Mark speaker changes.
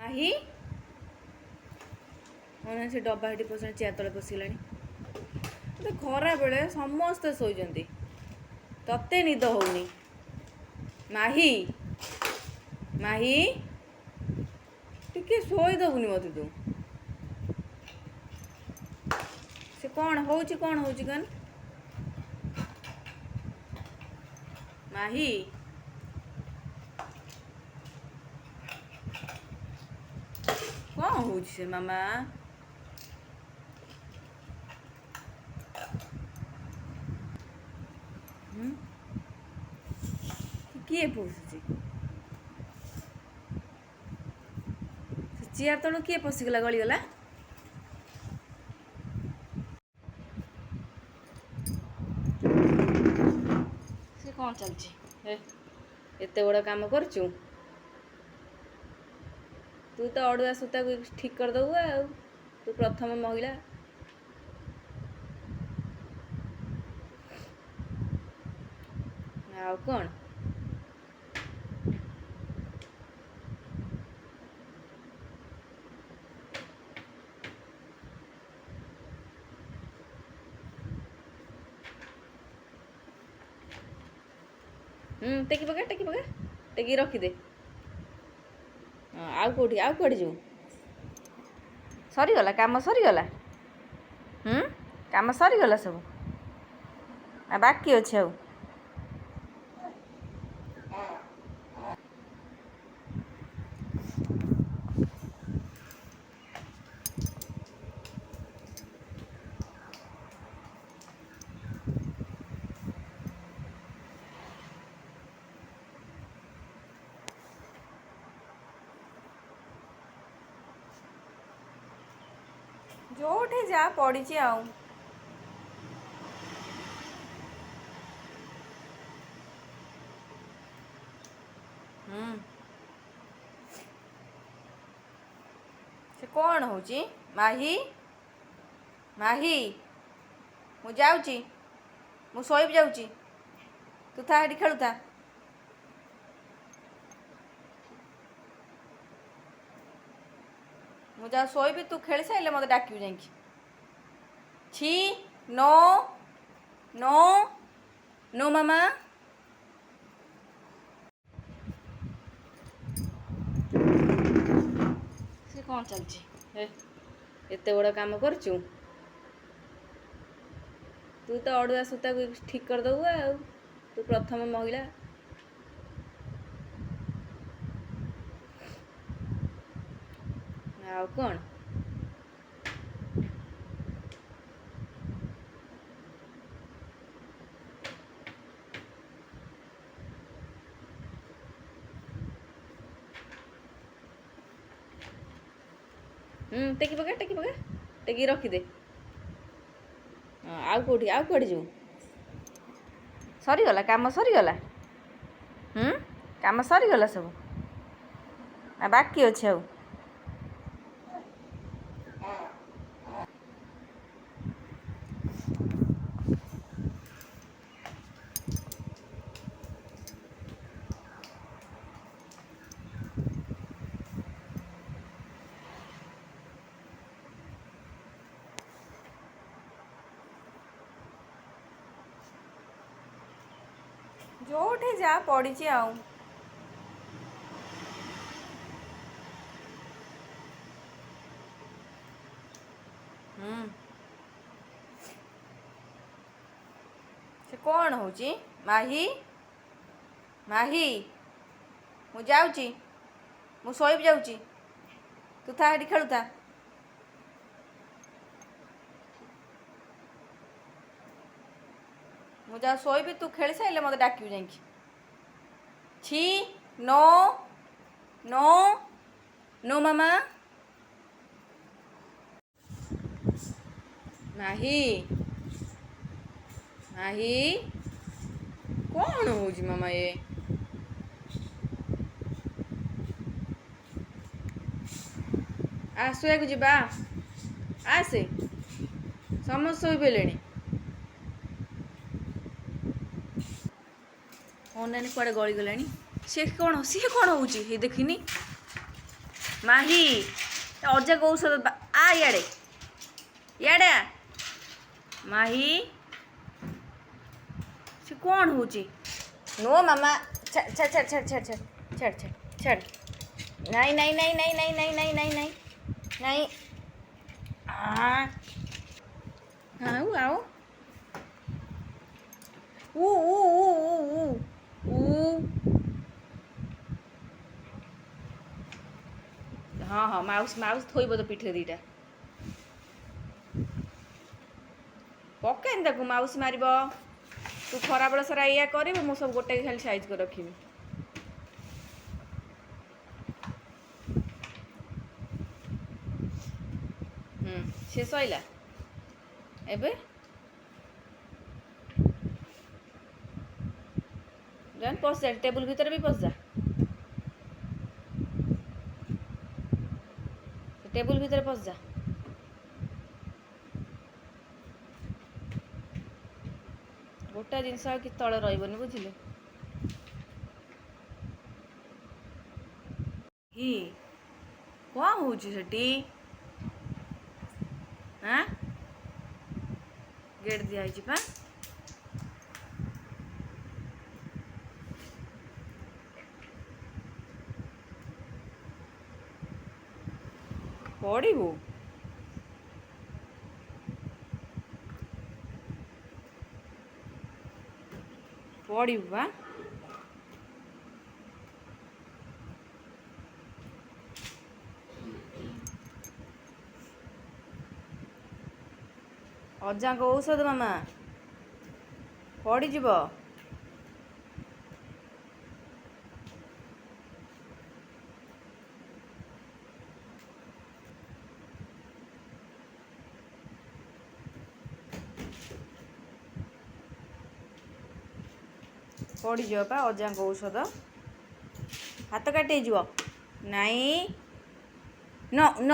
Speaker 1: ମାହି ସେ ଡବା ହେଠି ପଶିଲା, ଚେୟାର ତଳେ ପଶିଗଲାଣି। ତ ଖରା ବେଳେ ସମସ୍ତେ ଶୋଇଛନ୍ତି, ତତେ ନିଦ ହଉନି। ମାହି ମାହି ଟିକେ ଶୋଇଦବୁନି ମତେ ତୁ। ସେ କଣ ହଉଛି କଣ ମାହି କଣ ହଉଛି ସେ ମାମା? କିଏ ପଶୁଛି? ସେ ଚେୟାର ତଳୁ କିଏ ପଶିଗଲା, ଗଳିଗଲା? ସେ କଣ ଚାଲିଛି? ଏତେ ବଡ଼ କାମ କରୁଛୁ ତୁ, ତ ଅଡ଼ୁଆ ସୂତାକୁ ଠିକ୍ କରିଦେବୁ ଆଉ। ତୁ ପ୍ରଥମ ମହିଳା। ଆଉ କ'ଣ? ଟେକି ପକା ଟେକି ରଖିଦେ। ଆଉ କୁଆଡ଼େ ଯିବୁ? ସରିଗଲା କାମ, ସରିଗଲା। କାମ ସରିଗଲା ସବୁ, ଆଉ ବାକି ଅଛି ଆଉ? ଯୋଉଠି ଯାହା ପଡ଼ିଛି ଆଉ। ସେ କ'ଣ ହେଉଛି? ମାହି ମୁଁ ଯାଉଛି, ମୁଁ ଶୋଇବି ଯାଉଛି। ତୁ ଥା ହେଠି ଖେଳୁଥା। ମୁଁ ଯାଉ ଶୋଇବି, ତୁ ଖେଳି ସାରିଲେ ମୋତେ ଡାକିବୁ ଯାଇକି। ଛି, ନୋ ନୋ ନୋ ମାମା। ସେ କ'ଣ ଚାଲିଛି? ଏତେ ବଡ଼ କାମ କରୁଛୁ, ତୁ ତ ଅଡ଼ୁଆ ସୂତାକୁ ଠିକ୍ କରିଦେବୁ ଆଉ। ତୁ ପ୍ରଥମ ମହିଳା। ଆଉ କ'ଣ? ଟେକି ପକା ଟେକି ରଖିଦେ। ଆଉ କୁଆଡ଼େ ଯିବୁ? ସରିଗଲା କାମ, ସରିଗଲା। କାମ ସରିଗଲା ସବୁ, ଆଉ ବାକି ଅଛି ଆଉ? ଯୋଉଠି ଯାହା ପଡ଼ିଛି ଆଉ। ସେ କ'ଣ ହେଉଛି? ମାହି ମୁଁ ଯାଉଛି, ମୁଁ ଶୋଇବି ଯାଉଛି। ତୁ ଥା ହେଠି ଖେଳୁଥା। ମୁଁ ଯାଉ ଶୋଇବି, ତୁ ଖେଳି ସାରିଲେ ମୋତେ ଡାକିବୁ ଯାଇକି। ଛି, ନୋ ନୋ ନୋ ମାମା। ମାହି କ'ଣ ହେଉଛି ମାମା? ଶୋଇବାକୁ ଯିବା, ଆସେ। ସମସ୍ତେ ଶୋଇପଡ଼ିଲେଣି। ଅନାନି କୁଆଡ଼େ ଗଳିଗଲାଣି। ସିଏ କ'ଣ ହେଉଛି? ଦେଖିନି ମାହି ଅଜାକୁ ଔଷଧ ଆ ଇଆଡ଼େ ଇଆଡ଼େ ଆ ମାହି ସେ କ'ଣ ହେଉଛି ନୋ ମାମା ଛାଡ଼ ଛାଡ଼ ଛାଡ଼ ଛାଡ଼ ଛାଡ଼ ଛାଡ଼ ଛାଡ଼ ଛାଡ଼ ନାଇଁ ନାଇଁ ନାଇଁ ନାଇଁ ନାଇଁ ନାଇଁ ନାଇଁ ନାଇଁ ନାଇଁ ନାଇଁ ଆଉ ଆଉ ଉ ଉ ଉ ଉ ଉ ହଁ ହଁ ମାଉସୀ ମାଉସୀ ଥୋଇବ ତ ପିଠିରେ ଦୁଇଟା ପକାଇନି ତାକୁ ମାଉସୀ ମାରିବ ତୁ ଖରାବେଳେ ସାରା ଏଇଆ କରିବୁ ମୁଁ ସବୁ ଗୋଟେ ଖାଲି ସାଇଜ୍ କରି ରଖିବି ସେ ସଇଲା ଏବେ ଜାଣି ପଶିଯା ଟେବୁଲ୍ ଭିତରେ ବି ପଶିଯା ଟେବୁଲ୍ ଭିତରେ ପଶିଯା ଗୋଟା ଜିନିଷ ଆଉ କିଛି ତଳେ ରହିବନି ବୁଝିଲେ ହି କ'ଣ ହେଉଛି ସେଠି ଆଁ ଗେଟ୍ ଦିଆହେଇଛି ପା ପଡ଼ିବୁ ପଡ଼ିବୁ ବା ଅଜାଙ୍କ ଔଷଧ ମାମା ପଡ଼ିଯିବ ପଡ଼ିଯିବ ପା ଅଜାଙ୍କ ଔଷଧ ହାତ କାଟି ହେଇଯିବ ନାଇଁ ନ ନ